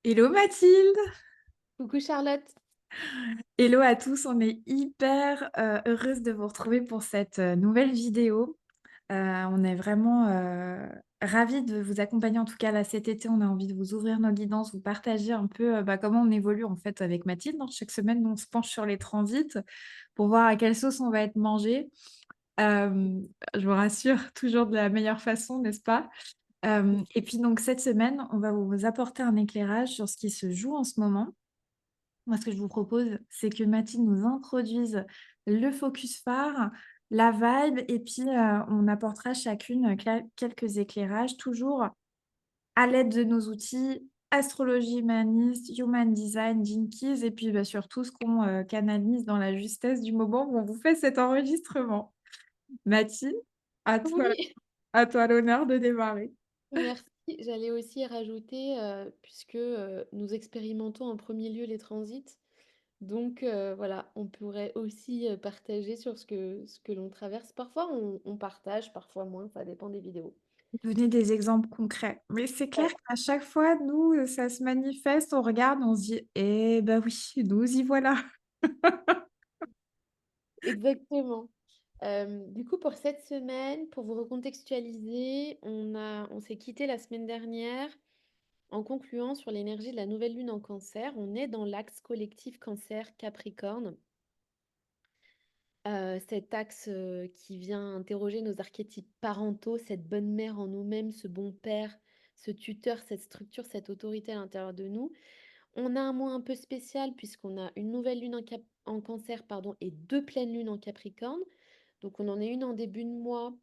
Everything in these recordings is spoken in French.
Hello Mathilde! Coucou Charlotte. Hello à tous, on est hyper heureuse de vous retrouver pour cette nouvelle vidéo. On est vraiment ravis de vous accompagner, en tout cas là cet été, on a envie de vous ouvrir nos guidances, vous partager un peu comment on évolue en fait avec Mathilde, hein. Chaque semaine, nous, on se penche sur les transits pour voir à quelle sauce on va être mangé. Euh, je vous rassure, toujours de la meilleure façon, n'est-ce pas? Et puis donc cette semaine, on va vous apporter un éclairage sur ce qui se joue en ce moment. Moi, ce que je vous propose, c'est que Mathilde nous introduise le focus phare, la vibe, et puis on apportera chacune quelques éclairages, toujours à l'aide de nos outils astrologie humaniste, human design, Jinkies, et puis bah, surtout ce qu'on canalise dans la justesse du moment où on vous fait cet enregistrement. Mathilde, Oui, à toi l'honneur de démarrer. merci. J'allais aussi rajouter, puisque nous expérimentons en premier lieu les transits, donc voilà, on pourrait aussi partager sur ce que l'on traverse. Parfois on partage, parfois moins, ça dépend des vidéos. Donner des exemples concrets. Mais c'est clair Ouais, qu'à chaque fois, nous, ça se manifeste, on regarde, on se dit, eh ben oui, nous y voilà. exactement. Du coup, pour cette semaine, pour vous recontextualiser, on s'est quitté la semaine dernière en concluant sur l'énergie de la nouvelle lune en cancer. On est dans l'axe collectif cancer-capricorne. Cet axe, qui vient interroger nos archétypes parentaux, cette bonne mère en nous-mêmes, ce bon père, ce tuteur, cette structure, cette autorité à l'intérieur de nous. On a un mois un peu spécial puisqu'on a une nouvelle lune en cancer, pardon, et 2 pleines lunes en capricorne. Donc on en a une en début de mois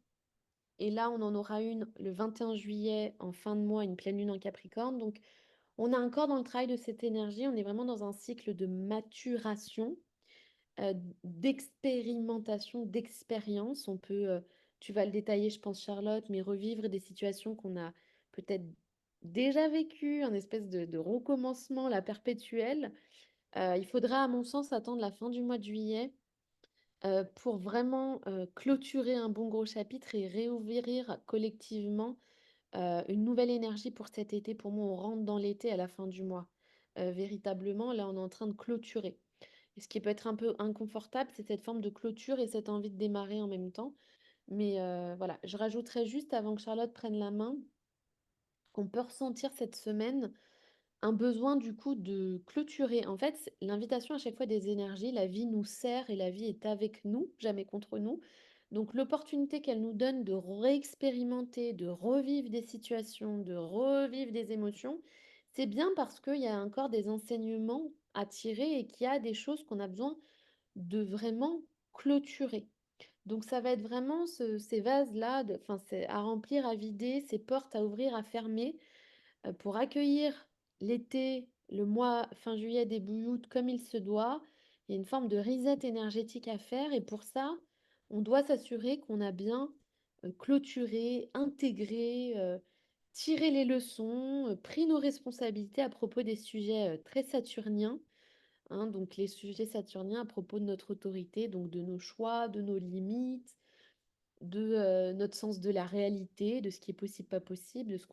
et là on en aura une le 21 juillet en fin de mois, une pleine lune en capricorne. Donc on est encore dans le travail de cette énergie, on est vraiment dans un cycle de maturation, d'expérimentation, d'expérience. On peut, tu vas le détailler, je pense, Charlotte, mais revivre des situations qu'on a peut-être déjà vécues, un espèce de recommencement, la perpétuelle. Il faudra, à mon sens, attendre la fin du mois de juillet pour vraiment clôturer un bon gros chapitre et réouvrir collectivement une nouvelle énergie pour cet été. Pour moi, on rentre dans l'été à la fin du mois. Véritablement, là, on est en train de clôturer. Et ce qui peut être un peu inconfortable, c'est cette forme de clôture et cette envie de démarrer en même temps. Mais voilà, je rajouterais juste avant que Charlotte prenne la main qu'on peut ressentir cette semaine un besoin du coup de clôturer. En fait, l'invitation à chaque fois des énergies, la vie nous sert et la vie est avec nous, jamais contre nous. Donc l'opportunité qu'elle nous donne de réexpérimenter, de revivre des situations, de revivre des émotions, c'est bien parce qu'il y a encore des enseignements à tirer et qu'il y a des choses qu'on a besoin de vraiment clôturer. Donc ça va être vraiment ces vases-là, enfin, c'est à remplir, à vider, ces portes à ouvrir, à fermer, pour accueillir l'été, le mois fin juillet, début août, comme il se doit. Il y a une forme de reset énergétique à faire et pour ça, on doit s'assurer qu'on a bien clôturé, intégré, tiré les leçons, pris nos responsabilités à propos des sujets très saturniens, hein, donc les sujets saturniens à propos de notre autorité, donc de nos choix, de nos limites, de notre sens de la réalité, de ce qui est possible, pas possible, de ce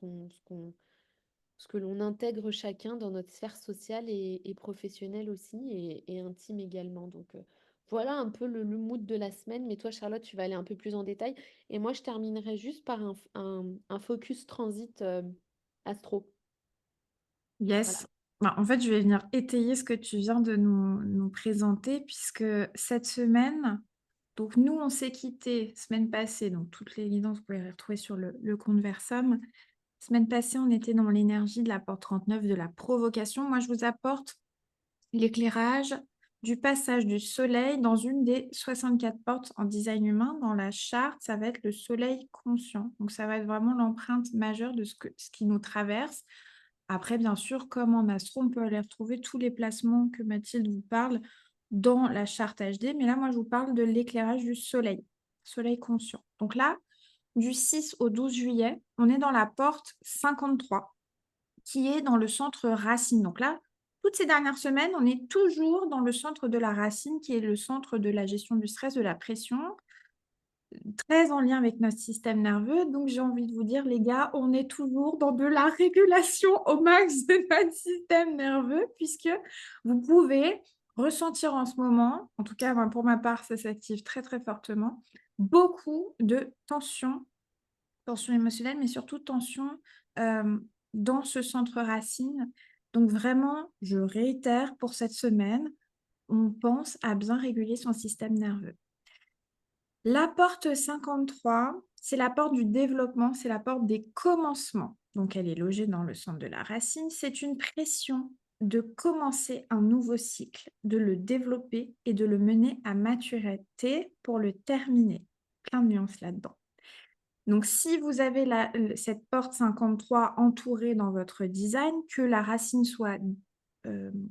que l'on intègre chacun dans notre sphère sociale et professionnelle aussi, et intime également. Donc voilà un peu le mood de la semaine. Mais toi, Charlotte, tu vas aller un peu plus en détail. Et moi, je terminerai juste par un focus transit astro. Voilà. Yes. Bah, en fait, je vais venir étayer ce que tu viens de nous présenter, puisque cette semaine, donc nous, on s'est quitté semaine passée, donc toutes les guidances, vous pouvez les retrouver sur le compte Versam. Semaine passée, on était dans l'énergie de la porte 39 de la provocation. Moi, je vous apporte l'éclairage du passage du soleil dans une des 64 portes en design humain. Dans la charte, ça va être le soleil conscient. Donc, ça va être vraiment l'empreinte majeure de ce qui nous traverse. Après, bien sûr, comme en astro, on peut aller retrouver tous les placements que Mathilde vous parle dans la charte HD. Mais là, moi, je vous parle de l'éclairage du soleil, soleil conscient. Donc là, du 6 au 12 juillet, on est dans la porte 53 qui est dans le centre racine. Donc là, toutes ces dernières semaines, on est toujours dans le centre de la racine, qui est le centre de la gestion du stress, de la pression. très en lien avec notre système nerveux. Donc, j'ai envie de vous dire, les gars, on est toujours dans de la régulation au max de notre système nerveux, puisque vous pouvez ressentir en ce moment, en tout cas, moi, pour ma part, ça s'active très, très fortement, beaucoup de tension, tension émotionnelle, mais surtout tension dans ce centre racine. Donc, vraiment, je réitère pour cette semaine, on pense à bien réguler son système nerveux. La porte 53, c'est la porte du développement, c'est la porte des commencements. Donc, elle est logée dans le centre de la racine. C'est une pression de commencer un nouveau cycle, de le développer et de le mener à maturité pour le terminer. Plein de nuances là-dedans. Donc, si vous avez cette porte 53 entourée dans votre design, que la racine soit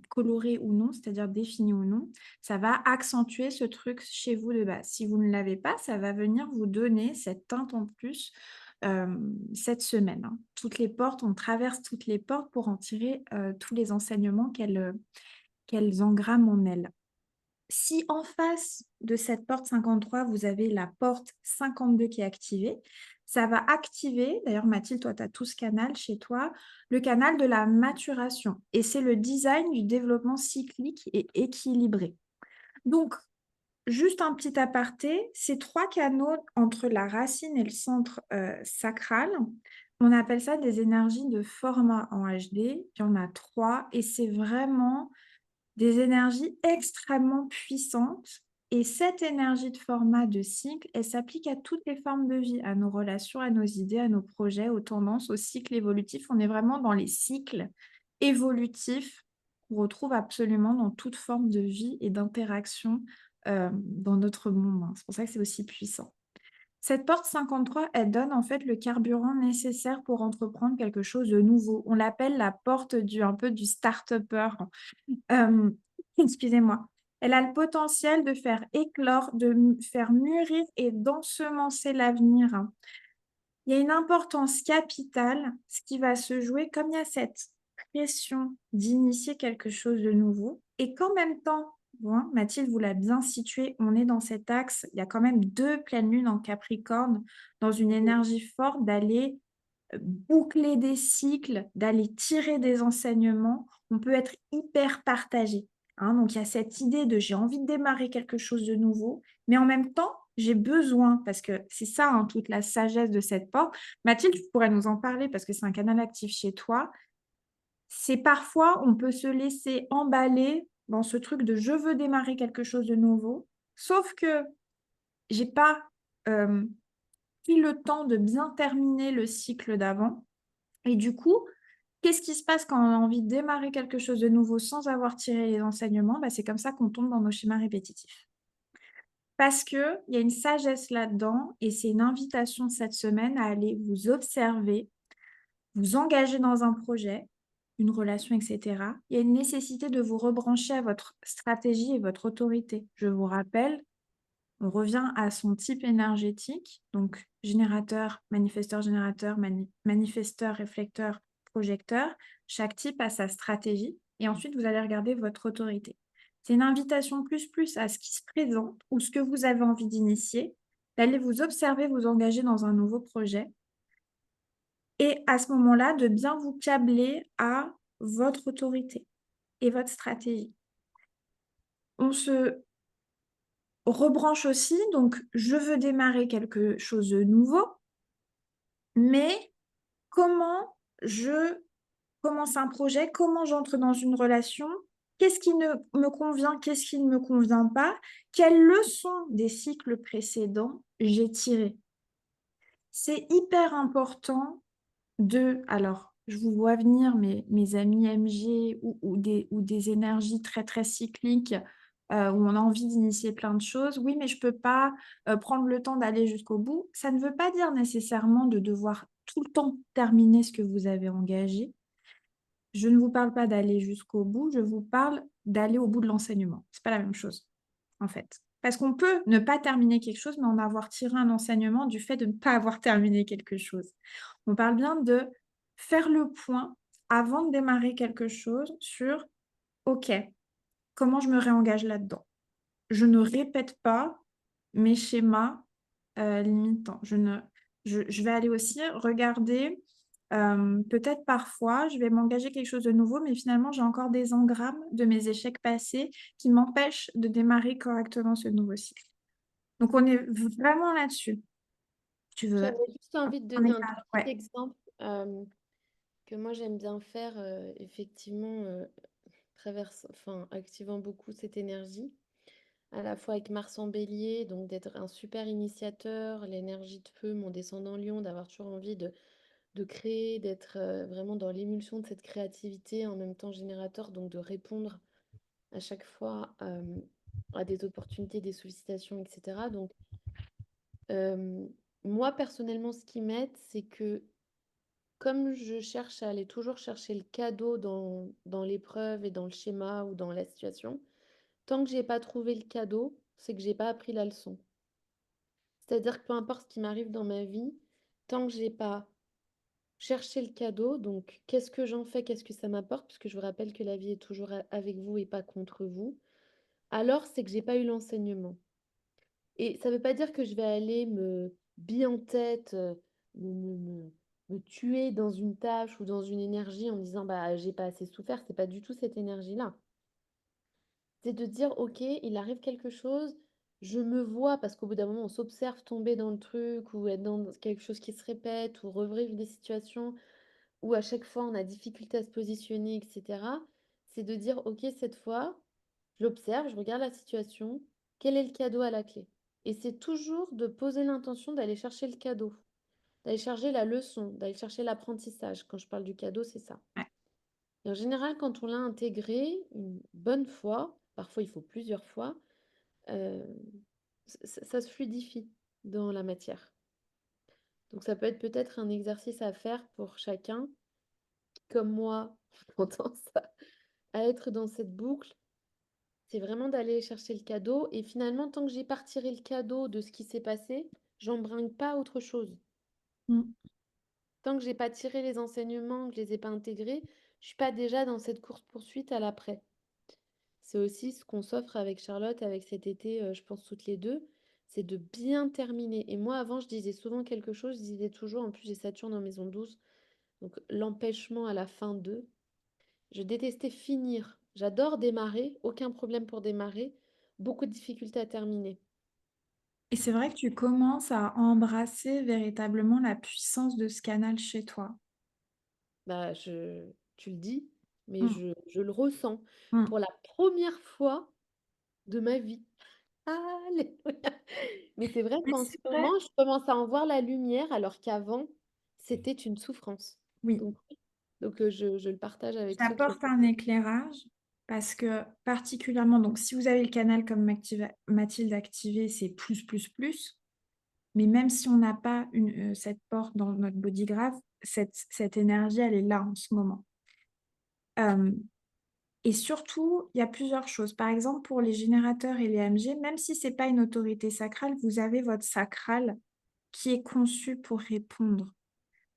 colorée ou non, c'est-à-dire définie ou non, ça va accentuer ce truc chez vous de base. Si vous ne l'avez pas, ça va venir vous donner cette teinte en plus cette semaine, hein. Toutes les portes, on traverse toutes les portes pour en tirer tous les enseignements qu'elles engramment en elles. Si en face de cette porte 53, vous avez la porte 52 qui est activée, ça va activer, d'ailleurs Mathilde, toi tu as tout ce canal chez toi, le canal de la maturation. Et c'est le design du développement cyclique et équilibré. Donc, juste un petit aparté, ces trois canaux entre la racine et le centre sacral, on appelle ça des énergies de format en HD. Il y en a trois et c'est vraiment des énergies extrêmement puissantes. Et cette énergie de format de cycle, elle s'applique à toutes les formes de vie, à nos relations, à nos idées, à nos projets, aux tendances, aux cycles évolutifs. On est vraiment dans les cycles évolutifs qu'on retrouve absolument dans toute forme de vie et d'interaction dans notre monde, hein. C'est pour ça que c'est aussi puissant. Cette porte 53, elle donne en fait le carburant nécessaire pour entreprendre quelque chose de nouveau. On l'appelle la porte un peu du start-upper. Euh, excusez-moi. Elle a le potentiel de faire éclore, de faire mûrir et d'ensemencer l'avenir. Il y a une importance capitale, ce qui va se jouer comme il y a cette pression d'initier quelque chose de nouveau et qu'en même temps, bon, hein, Mathilde vous l'a bien situé, on est dans cet axe, il y a quand même 2 pleines lunes en Capricorne, dans une énergie forte d'aller boucler des cycles, d'aller tirer des enseignements. On peut être hyper partagé, hein. Donc, il y a cette idée de j'ai envie de démarrer quelque chose de nouveau, mais en même temps, j'ai besoin, parce que c'est ça, hein, toute la sagesse de cette porte. Mathilde, tu pourrais nous en parler parce que c'est un canal actif chez toi. C'est parfois, on peut se laisser emballer dans ce truc de je veux démarrer quelque chose de nouveau, sauf que j'ai pas euh, pris le temps de bien terminer le cycle d'avant. Et du coup, qu'est-ce qui se passe quand on a envie de démarrer quelque chose de nouveau sans avoir tiré les enseignements? Bah, c'est comme ça qu'on tombe dans nos schémas répétitifs. Parce qu'il y a une sagesse là-dedans et c'est une invitation cette semaine à aller vous observer, vous engager dans un projet, une relation, etc. Il y a une nécessité de vous rebrancher à votre stratégie et votre autorité. Je vous rappelle, on revient à son type énergétique, donc générateur, manifesteur, générateur, manifesteur, réflecteur, projecteur. Chaque type a sa stratégie et ensuite vous allez regarder votre autorité. C'est une invitation plus à ce qui se présente ou ce que vous avez envie d'initier, d'aller vous observer, vous engager dans un nouveau projet et à ce moment-là, de bien vous câbler à votre autorité et votre stratégie. On se rebranche aussi, donc je veux démarrer quelque chose de nouveau, mais comment je commence un projet, comment j'entre dans une relation, qu'est-ce qui ne me convient, qu'est-ce qui ne me convient pas, quelles leçons des cycles précédents j'ai tirées. C'est hyper important alors je vous vois venir mes amis MG ou des énergies très très cycliques où on a envie d'initier plein de choses. Oui, mais je peux pas prendre le temps d'aller jusqu'au bout. Ça ne veut pas dire nécessairement de devoir tout le temps terminer ce que vous avez engagé. Je ne vous parle pas d'aller jusqu'au bout, je vous parle d'aller au bout de l'enseignement. C'est pas la même chose, en fait. Parce qu'on peut ne pas terminer quelque chose, mais en avoir tiré un enseignement du fait de ne pas avoir terminé quelque chose. On parle bien de faire le point avant de démarrer quelque chose sur, OK, comment je me réengage là-dedans? Je ne répète pas mes schémas limitant. Je vais aller aussi regarder, peut-être parfois, je vais m'engager quelque chose de nouveau, mais finalement, j'ai encore des engrammes de mes échecs passés qui m'empêchent de démarrer correctement ce nouveau cycle. Donc on est vraiment là-dessus. Tu veux J'avais juste envie de un donner un tout éclairage? petit Ouais. exemple que moi j'aime bien faire, effectivement, activant beaucoup cette énergie, à la fois avec Mars en Bélier, donc d'être un super initiateur, l'énergie de feu, mon descendant Lion, d'avoir toujours envie de créer, d'être vraiment dans l'émulsion de cette créativité, en même temps générateur, donc de répondre à chaque fois à des opportunités, des sollicitations, etc. Donc, euh, moi, personnellement, ce qui m'aide, c'est que comme je cherche à aller toujours chercher le cadeau dans l'épreuve et dans le schéma ou dans la situation, tant que j'ai pas trouvé le cadeau, c'est que j'ai pas appris la leçon. C'est-à-dire que peu importe ce qui m'arrive dans ma vie, tant que j'ai pas cherché le cadeau, donc qu'est-ce que j'en fais, qu'est-ce que ça m'apporte, parce que je vous rappelle que la vie est toujours avec vous et pas contre vous, alors c'est que j'ai pas eu l'enseignement. Et ça veut pas dire que je vais aller me biller en tête, me, me- me- me tuer dans une tâche ou dans une énergie en me disant bah j'ai pas assez souffert, c'est pas du tout cette énergie-là. C'est de dire ok, il arrive quelque chose, je me vois, parce qu'au bout d'un moment on s'observe tomber dans le truc ou être dans quelque chose qui se répète ou revivre des situations où à chaque fois on a difficulté à se positionner, etc. C'est de dire ok, cette fois, je l'observe, je regarde la situation, quel est le cadeau à la clé? Et c'est toujours de poser l'intention d'aller chercher le cadeau, d'aller chercher la leçon, d'aller chercher l'apprentissage. Quand je parle du cadeau, c'est ça. Ouais. Et en général, quand on l'a intégré une bonne fois, parfois il faut plusieurs fois, euh, ça se fluidifie dans la matière. Donc ça peut être peut-être un exercice à faire pour chacun, qui, comme moi, ont tendance à être dans cette boucle. C'est vraiment d'aller chercher le cadeau. Et finalement, tant que j'ai pas retiré le cadeau de ce qui s'est passé, j'embringue pas autre chose. Mmh. Tant que j'ai pas tiré les enseignements, que je les ai pas intégrés, je suis pas déjà dans cette course-poursuite à l'après. C'est aussi ce qu'on s'offre avec Charlotte, avec cet été, je pense toutes les deux, c'est de bien terminer. Et moi, avant, je disais souvent quelque chose, je disais toujours, en plus j'ai Saturne en maison 12, donc l'empêchement à la fin de. Je détestais finir. J'adore démarrer, aucun problème pour démarrer, beaucoup de difficultés à terminer. Et c'est vrai que tu commences à embrasser véritablement la puissance de ce canal chez toi. Bah, tu le dis, mais Mmh, je le ressens mmh. pour la première fois de ma vie. Alléluia. Mais c'est vrai Mais qu'en ce c'est vrai. moment, je commence à en voir la lumière, alors qu'avant, c'était une souffrance. Oui, Donc, je le partage avec ceux qui ont... j'apporte un éclairage parce que particulièrement, donc si vous avez le canal comme Mathilde activé, c'est plus, plus, plus. Mais même si on n'a pas cette porte dans notre body graph, cette énergie, elle est là en ce moment. Hem Et surtout, il y a plusieurs choses. Par exemple, pour les générateurs et les MG, même si c'est pas une autorité sacrale, vous avez votre sacral qui est conçu pour répondre.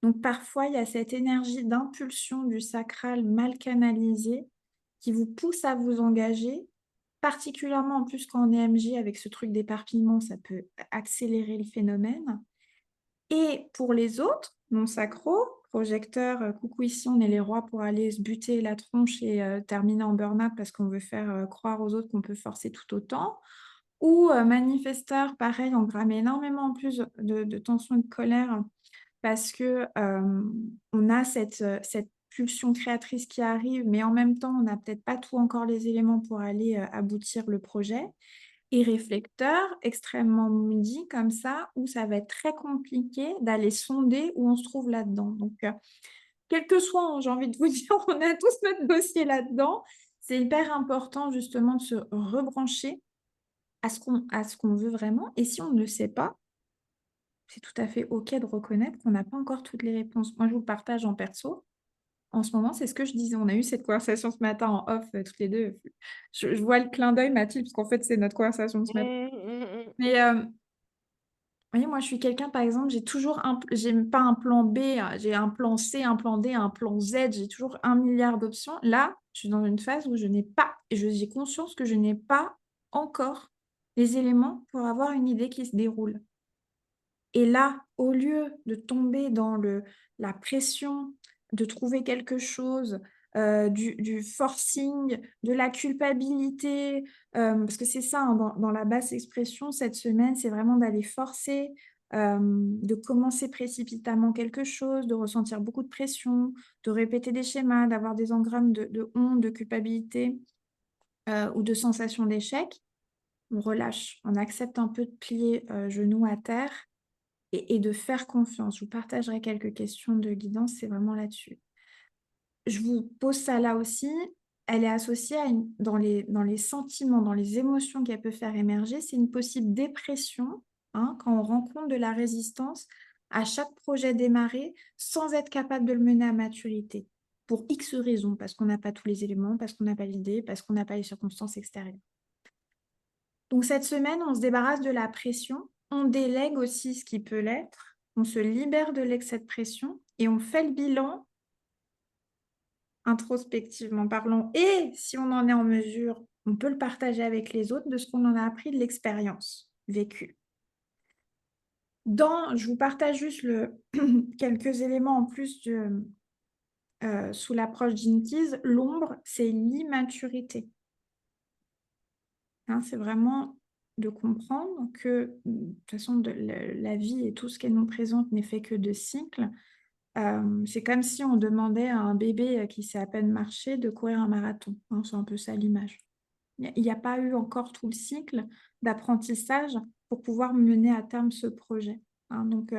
Donc parfois, il y a cette énergie d'impulsion du sacral mal canalisée qui vous pousse à vous engager, particulièrement en plus quand on est MG avec ce truc d'éparpillement, ça peut accélérer le phénomène. Et pour les autres, non sacro, projecteurs, coucou ici on est les rois pour aller se buter la tronche et terminer en burn-out parce qu'on veut faire, croire aux autres qu'on peut forcer tout autant. Ou, manifesteurs, pareil, on gramme énormément en plus de tension et de colère parce que, on a cette pulsion créatrice qui arrive, mais en même temps, on n'a peut-être pas tout encore les éléments pour aller, aboutir le projet. Et réflecteur, extrêmement moody comme ça, où ça va être très compliqué d'aller sonder où on se trouve là-dedans. Donc, quel que soit, hein, j'ai envie de vous dire, on a tous notre dossier là-dedans. C'est hyper important justement de se rebrancher à ce qu'on veut vraiment. Et si on ne le sait pas, c'est tout à fait OK de reconnaître qu'on n'a pas encore toutes les réponses. Moi, je vous le partage en perso. En ce moment, c'est ce que je disais. On a eu cette conversation ce matin en off, toutes les 2. Je vois le clin d'œil, Mathilde, parce qu'en fait, c'est notre conversation de ce matin. Mais, vous voyez, moi, je suis quelqu'un, par exemple, j'ai pas un plan B, j'ai un plan C, un plan D, un plan Z, j'ai toujours 1 milliard d'options. Là, je suis dans une phase où je n'ai pas, et j'ai conscience que je n'ai pas encore les éléments pour avoir une idée qui se déroule. Et là, au lieu de tomber dans la pression de trouver quelque chose, du forcing, de la culpabilité, parce que c'est ça, hein, dans la basse expression cette semaine, c'est vraiment d'aller forcer, de commencer précipitamment quelque chose, de ressentir beaucoup de pression, de répéter des schémas, d'avoir des engrammes de honte, de culpabilité, ou de sensation d'échec. On relâche, on accepte un peu de plier, genoux à terre et de faire confiance. Je vous partagerai quelques questions de guidance, c'est vraiment là-dessus. Je vous pose ça là aussi, elle est associée à une dans les sentiments, dans les émotions qu'elle peut faire émerger, c'est une possible dépression, hein, quand on rencontre de la résistance à chaque projet démarré, sans être capable de le mener à maturité. Pour X raisons, parce qu'on n'a pas tous les éléments, parce qu'on n'a pas l'idée, parce qu'on n'a pas les circonstances extérieures. Donc cette semaine, on se débarrasse de la pression, on délègue aussi ce qui peut l'être, on se libère de l'excès de pression et on fait le bilan introspectivement parlant. Et si on en est en mesure, on peut le partager avec les autres de ce qu'on en a appris de l'expérience vécue. Je vous partage juste quelques éléments en plus sous l'approche Jinkies. L'ombre, c'est l'immaturité. Hein, c'est vraiment de comprendre que, de toute façon, la vie et tout ce qu'elle nous présente n'est fait que de cycles. C'est comme si on demandait à un bébé qui sait à peine marcher de courir un marathon, hein, c'est un peu ça l'image. Il n'y a pas eu encore tout le cycle d'apprentissage pour pouvoir mener à terme ce projet. Hein. Donc,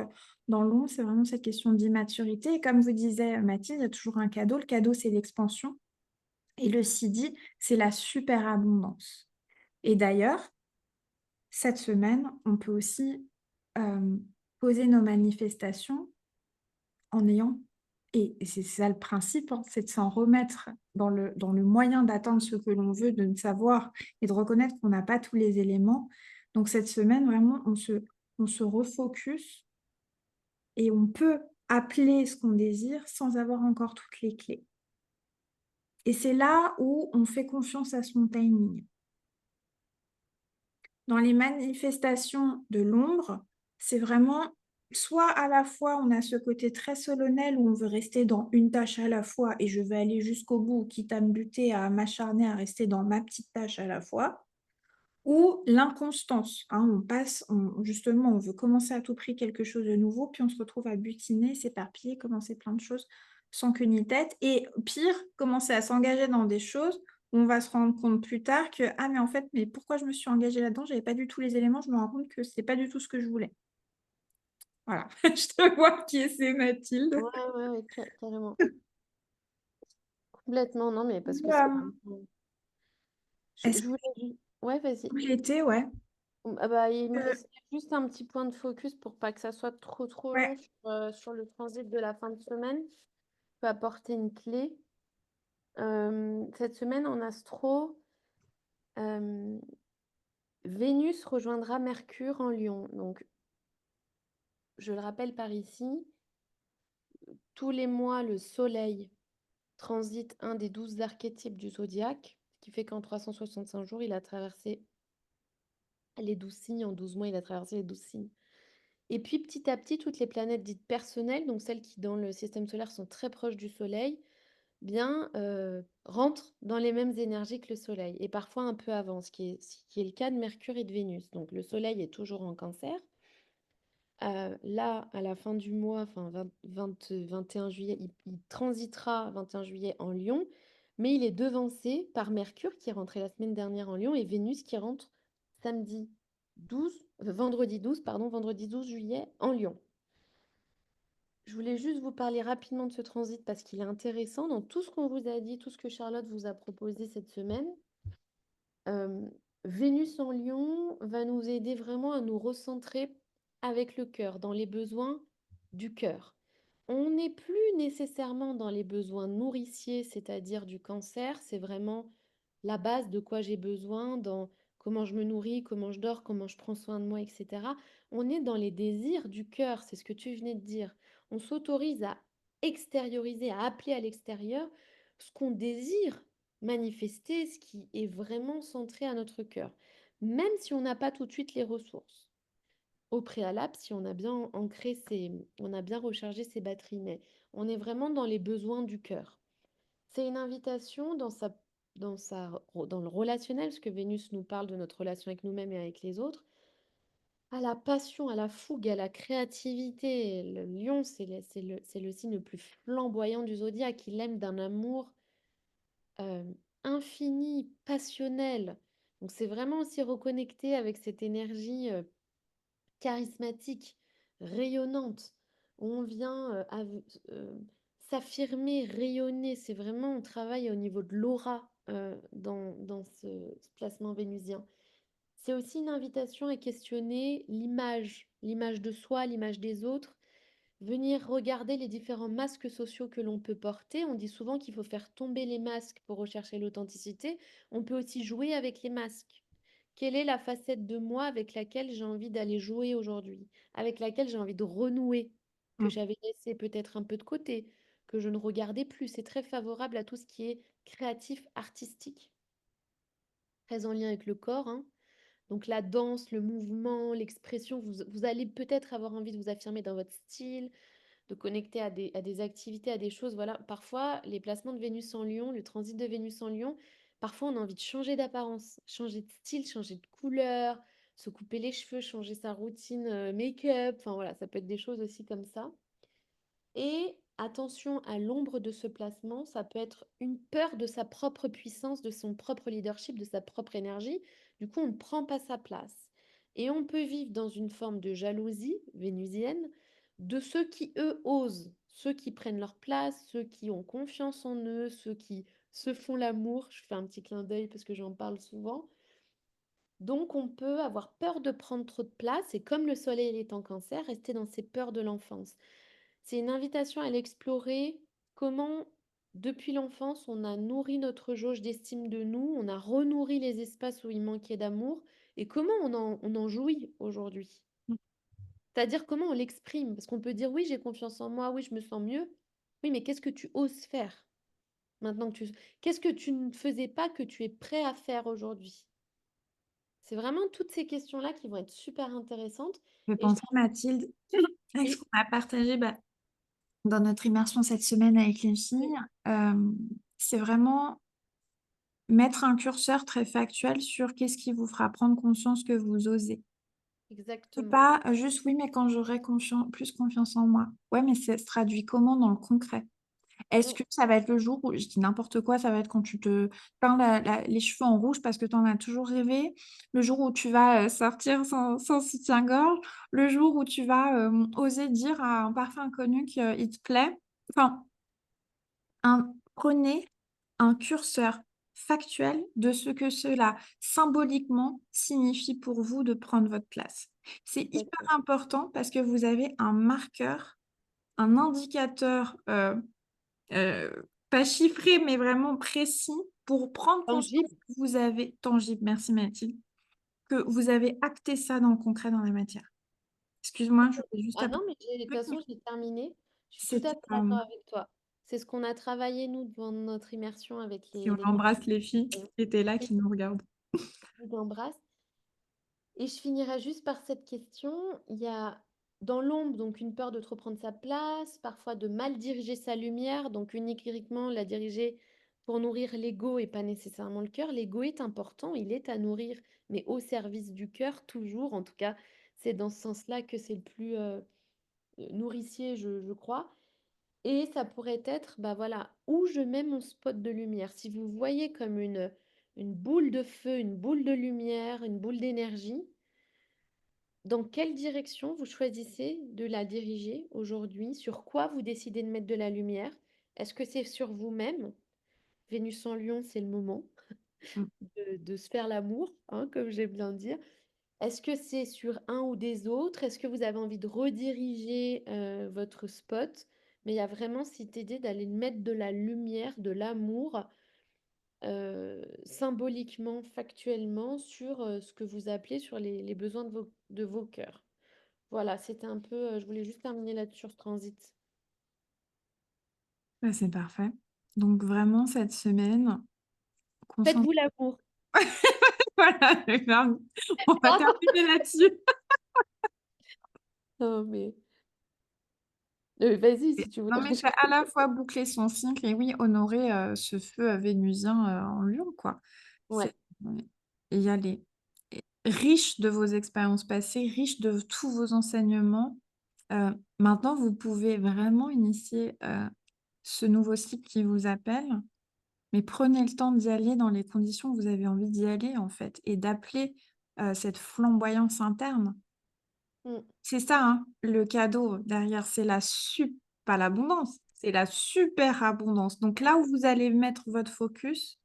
dans l'ombre, c'est vraiment cette question d'immaturité. Et comme vous disait Mathilde, il y a toujours un cadeau. Le cadeau, c'est l'expansion. Et le sidi, c'est la superabondance. Et d'ailleurs, cette semaine, on peut aussi poser nos manifestations en ayant, et c'est ça le principe, hein, c'est de s'en remettre dans le moyen d'atteindre ce que l'on veut, de ne savoir et de reconnaître qu'on n'a pas tous les éléments. Donc cette semaine, vraiment, on se refocus et on peut appeler ce qu'on désire sans avoir encore toutes les clés. Et c'est là où on fait confiance à son timing. Dans les manifestations de l'ombre, c'est vraiment soit à la fois on a ce côté très solennel où on veut rester dans une tâche à la fois et je vais aller jusqu'au bout, quitte à me buter, à m'acharner à rester dans ma petite tâche à la fois, ou l'inconstance. Hein, justement, on veut commencer à tout prix quelque chose de nouveau, puis on se retrouve à butiner, s'éparpiller, commencer plein de choses sans queue ni tête. Et pire, commencer à s'engager dans des choses où on va se rendre compte plus tard que, ah mais en fait, mais pourquoi je me suis engagée là-dedans? J'avais pas du tout les éléments, je me rends compte que c'est pas du tout ce que je voulais. Voilà, je te vois qui c'est Mathilde. Ouais, ouais, ouais, carrément. Complètement, non, mais parce que c'est Euh, vraiment... Est-ce Je que voulais... Ouais, vas-y. l'été, ouais. Ah bah, il me Euh, restait juste un petit point de focus pour pas que ça soit trop long ouais. sur le transit de la fin de semaine. Je peux apporter une clé. Cette semaine en astro, euh, Vénus rejoindra Mercure en Lion. Donc, je le rappelle par ici, tous les mois, le Soleil transite un des 12 archétypes du zodiaque, ce qui fait qu'en 365 jours, il a traversé les 12 signes. En 12 mois, il a traversé les 12 signes. Et puis petit à petit, toutes les planètes dites personnelles, donc celles qui dans le système solaire sont très proches du Soleil, bien rentrent dans les mêmes énergies que le Soleil, et parfois un peu avant, ce qui est le cas de Mercure et de Vénus. Donc le Soleil est toujours en Cancer. Là, à la fin du mois, enfin 21 juillet, il transitera 21 juillet en Lion, mais il est devancé par Mercure qui est rentré la semaine dernière en Lion et Vénus qui rentre vendredi 12, pardon, vendredi 12 juillet en Lion. Je voulais juste vous parler rapidement de ce transit parce qu'il est intéressant dans tout ce qu'on vous a dit, tout ce que Charlotte vous a proposé cette semaine. Euh, Vénus en Lion va nous aider vraiment à nous recentrer avec le cœur, dans les besoins du cœur. On n'est plus nécessairement dans les besoins nourriciers, c'est-à-dire du cancer, c'est vraiment la base de quoi j'ai besoin, dans comment je me nourris, comment je dors, comment je prends soin de moi, etc. On est dans les désirs du cœur, c'est ce que tu venais de dire. On s'autorise à extérioriser, à appeler à l'extérieur ce qu'on désire manifester, ce qui est vraiment centré à notre cœur, même si on n'a pas tout de suite les ressources. au préalable si on a bien ancré on a bien rechargé ses batteries. Mais on est vraiment dans les besoins du cœur. C'est une invitation dans le relationnel, parce que Vénus nous parle de notre relation avec nous-mêmes et avec les autres, à la passion, à la fougue, à la créativité. Le lion, c'est le signe le plus flamboyant du zodiaque. Il aime d'un amour euh, infini, passionnel. Donc c'est vraiment aussi reconnecter avec cette énergie charismatique, rayonnante, où on vient s'affirmer, rayonner. C'est vraiment, on travaille au niveau de l'aura dans ce placement vénusien. C'est aussi une invitation à questionner l'image de soi, l'image des autres, venir regarder les différents masques sociaux que l'on peut porter. On dit souvent qu'il faut faire tomber les masques pour rechercher l'authenticité. On peut aussi jouer avec les masques. Quelle est la facette de moi avec laquelle j'ai envie d'aller jouer aujourd'hui, avec laquelle j'ai envie de renouer, que Mm. j'avais laissé peut-être un peu de côté, que je ne regardais plus. C'est très favorable à tout ce qui est créatif, artistique, très en lien avec le corps, hein. Donc la danse, le mouvement, l'expression, vous allez peut-être avoir envie de vous affirmer dans votre style, de connecter à des activités, à des choses. Voilà, parfois, les placements de Vénus en Lion, le transit de Vénus en Lion, parfois on a envie de changer d'apparence, changer de style, changer de couleur, se couper les cheveux, changer sa routine make-up. Enfin voilà, ça peut être des choses aussi comme ça. Et attention à l'ombre de ce placement, ça peut être une peur de sa propre puissance, de son propre leadership, de sa propre énergie. Du coup, on ne prend pas sa place. Et on peut vivre dans une forme de jalousie vénusienne de ceux qui, eux, osent, ceux qui prennent leur place, ceux qui ont confiance en eux, ceux qui se font l'amour. Je fais un petit clin d'œil parce que j'en parle souvent. Donc, on peut avoir peur de prendre trop de place et comme le soleil est en cancer, rester dans ses peurs de l'enfance. C'est une invitation à l'explorer comment, depuis l'enfance, on a nourri notre jauge d'estime de nous, on a renourri les espaces où il manquait d'amour et comment on en jouit aujourd'hui. C'est-à-dire comment on l'exprime. Parce qu'on peut dire oui, j'ai confiance en moi, oui, je me sens mieux. Oui, mais qu'est-ce que tu oses faire maintenant que tu... Qu'est-ce que tu ne faisais pas que tu es prêt à faire aujourd'hui? C'est vraiment toutes ces questions-là qui vont être super intéressantes. Je Et je pensais, Mathilde, avec ce oui, qu'on a partagé dans notre immersion cette semaine avec les oui, filles, c'est vraiment mettre un curseur très factuel sur qu'est-ce qui vous fera prendre conscience que vous osez. C'est exactement. pas juste oui, mais quand j'aurai plus confiance en moi. Ouais, mais ça se traduit comment dans le concret? Est-ce Mm, que ça va être le jour où, je dis n'importe quoi, ça va être quand tu te peins les cheveux en rouge parce que tu en as toujours rêvé, le jour où tu vas sortir sans soutien-gorge, le jour où tu vas oser dire à un parfum inconnu qu'il te plaît. Enfin, prenez un curseur factuel de ce que cela symboliquement signifie pour vous de prendre votre place. C'est hyper exactement. important parce que vous avez un marqueur, un indicateur euh, pas chiffré, mais vraiment précis pour prendre conscience Tangible. que vous avez, tangible, merci Mathilde, que vous avez acté ça dans le concret, dans la matière. Excuse-moi, je voulais juste Ah non, apporter. mais de toute façon, j'ai terminé. Je suis tout à C'était, fait d'accord avec toi. C'est ce qu'on a travaillé, nous, dans notre immersion avec si on les embrasse les filles conseillers. qui étaient là, qui nous regardent. Je vous embrasse. Et je finirai juste par cette question. Il y a dans l'ombre, donc une peur de trop prendre sa place, parfois de mal diriger sa lumière, donc uniquement la diriger pour nourrir l'ego et pas nécessairement le cœur. L'ego est important, il est à nourrir, mais au service du cœur, toujours. En tout cas, c'est dans ce sens-là que c'est le plus nourricier, je crois. Et ça pourrait être, bah voilà, où je mets mon spot de lumière. Si vous voyez comme une boule de feu, une boule de lumière, une boule d'énergie, dans quelle direction vous choisissez de la diriger aujourd'hui? Sur quoi vous décidez de mettre de la lumière? Est-ce que c'est sur vous-même? Vénus en Lion, c'est le moment Mm. de se faire l'amour, hein, comme j'aime bien dire. Est-ce que c'est sur un ou des autres? Est-ce que vous avez envie de rediriger votre spot? Mais il y a vraiment cette idée d'aller mettre de la lumière, de l'amour, symboliquement, factuellement, sur ce que vous appelez sur les besoins de vos cœurs. Voilà, c'était un peu, je voulais juste terminer là-dessus sur ce transit. Bah, c'est parfait. Donc vraiment, cette semaine, concentre... Faites-vous l'amour. Voilà, on va terminer là-dessus. Non, mais vas-y Et si tu non, voudrais. mais c'est à la fois boucler son cycle et oui, honorer ce feu vénusien en lion, quoi. Ouais, C'est ouais, et y aller. Et riche de vos expériences passées, riche de tous vos enseignements. Maintenant, vous pouvez vraiment initier ce nouveau cycle qui vous appelle, mais prenez le temps d'y aller dans les conditions où vous avez envie d'y aller, en fait, et d'appeler cette flamboyance interne. mmh, C'est ça, hein, le cadeau derrière, c'est pas l'abondance, c'est la super abondance. Donc là où vous allez mettre votre focus,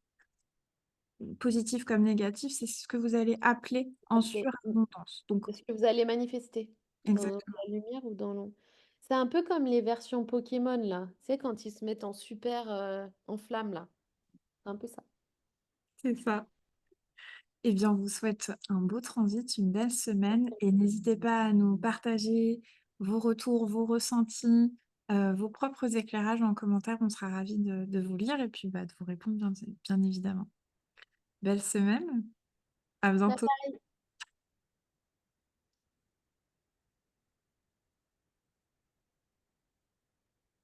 positif comme négatif, c'est ce que vous allez appeler en appeler, surabondance. Donc est-ce que vous allez manifester dans exactement, la lumière ou dans l'ombre? C'est un peu comme les versions Pokémon là, tu sais quand ils se mettent en super, en flamme là, c'est un peu ça. c'est ça. Eh bien, on vous souhaite un beau transit, une belle semaine et n'hésitez pas à nous partager vos retours, vos ressentis, vos propres éclairages en commentaire. On sera ravis de vous lire et puis, bah, de vous répondre bien évidemment. Belle semaine, à bientôt.